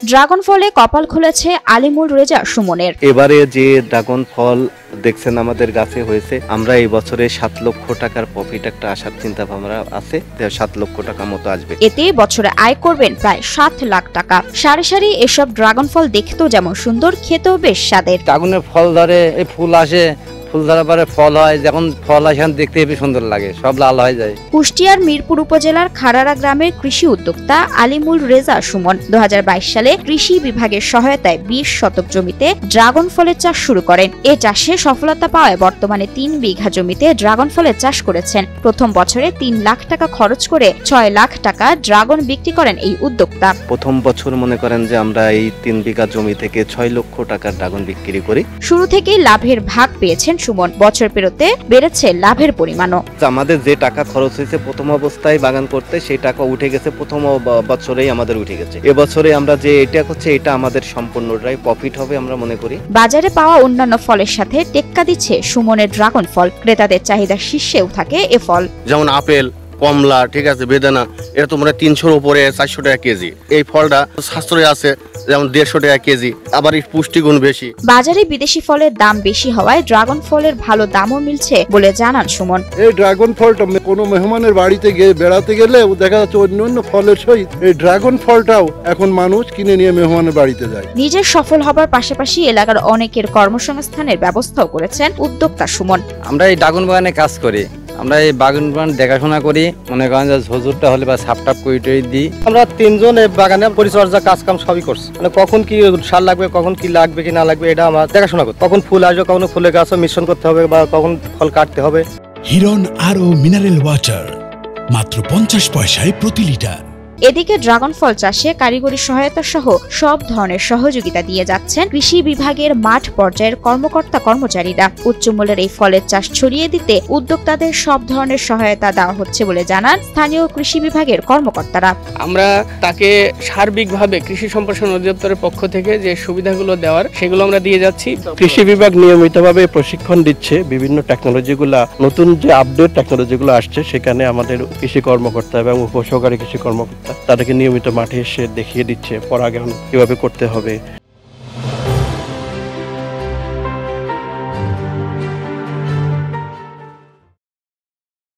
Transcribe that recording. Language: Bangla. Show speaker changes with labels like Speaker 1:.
Speaker 1: ড্রাগন ফলে কপাল খুলেছে আলিমুল রেজা সুমনের।
Speaker 2: এবারে যে ড্রাগন ফল দেখছেন আমাদের গাছে হয়েছে, আমরা এই বছরে 7 লক্ষ টাকার প্রফিট একটা আসার চিন্তা ভাবনা আছে। 7 লক্ষ টাকা মতো আসবে।
Speaker 1: এতে বছরে আয় করবেন প্রায় 7 লাখ টাকা। সারি সারি এসব ড্রাগন ফল দেখতেও যেমন সুন্দর, খেতেও বেশ স্বাদের।
Speaker 3: ড্রাগনের ফল ধরে এই ফুল আসে, ফুল ধরার পরে ফল হয়, যখন ফল হয় সেখানে দেখতে হেবি সুন্দর লাগে, সব লাল হয়ে যায়।
Speaker 1: কুষ্টিয়ার মিরপুর উপজেলার খাড়ারা গ্রামের কৃষি উদ্যোক্তা আলিমুল রেজা সুমন 2022 সালে কৃষি বিভাগের সহায়তায় 20 শতক জমিতে ড্রাগন ফলের চাষ শুরু করেন। এ চাষে সফলতা পাওয়ায় বর্তমানে 3 বিঘা জমিতে ড্রাগন ফলের চাষ করেছেন। প্রথম বছরে 3 লাখ টাকা খরচ করে 6 লাখ টাকা ড্রাগন বিক্রি করেন এই উদ্যোক্তা।
Speaker 2: প্রথম বছর মনে করেন যে আমরা এই 3 বিঘা জমি থেকে 6 লক্ষ টাকার ড্রাগন বিক্রি করি।
Speaker 1: শুরু থেকেই লাভের ভাগ পেয়েছেন সুমন। বছর পেরোতে বেড়েছে লাভের পরিমাণও।
Speaker 2: আমাদের যে টাকা খরচ হয়েছে প্রথম অবস্থায় বাগান করতে, সেই টাকা উঠে গেছে প্রথম বছরেই আমাদের উঠে গেছে। এবছরে আমরা যে এটা করছি, এটা আমাদের সম্পূর্ণটাই প্রফিট হবে আমরা মনে করি।
Speaker 1: বাজারে পাওয়া অন্যান্য ফলের সাথে টেক্কা দিচ্ছে সুমনের ড্রাগন ফল। ক্রেতাদের চাহিদার শীর্ষেও থাকে এ ফল।
Speaker 4: যেমন আপেল, কমলা, ঠিক আছে, বেদানা, এটা তো মানে 300-র উপরে 400 টাকা কেজি। এই ফলটা সাশ্রয় আছে, যেমন 150 টাকা কেজি, আবার এর পুষ্টিগুণ বেশি।
Speaker 1: বাজারে বিদেশি ফলের দাম বেশি হওয়ায় ড্রাগন ফলের ভালো দামও মিলছে বলে জানান সুমন।
Speaker 5: এই ড্রাগন ফলটা কোনো মেহমানের বাড়িতে গিয়ে বেড়াতে গেলে দেখা যাচ্ছে অন্য ফলের সহিত এই ড্রাগন ফলটাও এখন মানুষ কিনে নিয়ে মেহমানের বাড়িতে যায়।
Speaker 1: নিজের সফল হবার পাশাপাশি এলাকার অনেকের কর্মসংস্থানের ব্যবস্থাও করেছেন উদ্যোক্তা সুমন।
Speaker 3: আমরা এই ড্রাগন বাগানে কাজ করি, আমরা এই বাগান দেখাশোনা করি, মনে করেন যে ঝুরঝুরটা হলে বা সাপটাপ করে দিই। আমরা 3 জন এই বাগানে পরিচর্যা কাজ কাম সবই করছি। মানে কখন কি সার লাগবে, কখন কি লাগবে কি না লাগবে, এটা আমরা দেখাশোনা করি। কখন ফুল আসবে, কখন ফুলের গাছও মিশ্রণ করতে হবে বা কখন ফল কাটতে হবে।
Speaker 6: হিরন আরও মিনারেল ওয়াটার মাত্র 50 পয়সায় প্রতি লিটার।
Speaker 1: এদিকে ড্রাগন ফল চাষে কারিগরি সহায়তা সহ সব ধরনের সহযোগিতা দিয়ে যাচ্ছেন কৃষি বিভাগের মাঠ পর্যায়ের কর্মকর্তা কর্মচারীরা। উচ্চমূল্যের এই ফলের চাষ ছড়িয়ে দিতে উদ্যোক্তাদের সব ধরনের সহায়তা দেওয়া হচ্ছে বলে জানান স্থানীয় কৃষি বিভাগের কর্মকর্তারা।
Speaker 7: আমরা তাকে সার্বিকভাবে কৃষি সম্প্রসারণ অধিদপ্তরের পক্ষ থেকে যে সুবিধাগুলো দেওয়ার, সেগুলো আমরা দিয়ে যাচ্ছি।
Speaker 8: কৃষি বিভাগ নিয়মিতভাবে প্রশিক্ষণ দিচ্ছে, বিভিন্ন টেকনোলজিগুলা, নতুন যে আপডেট টেকনোলজিগুলো আসছে, সেখানে আমাদের কৃষি কর্মকর্তা এবং উপসহকারী কৃষি কর্মকর্তা তাদেরকে নিয়মিত মাঠে এসে দেখিয়ে দিচ্ছে পরাগায়ন কিভাবে করতে হবে।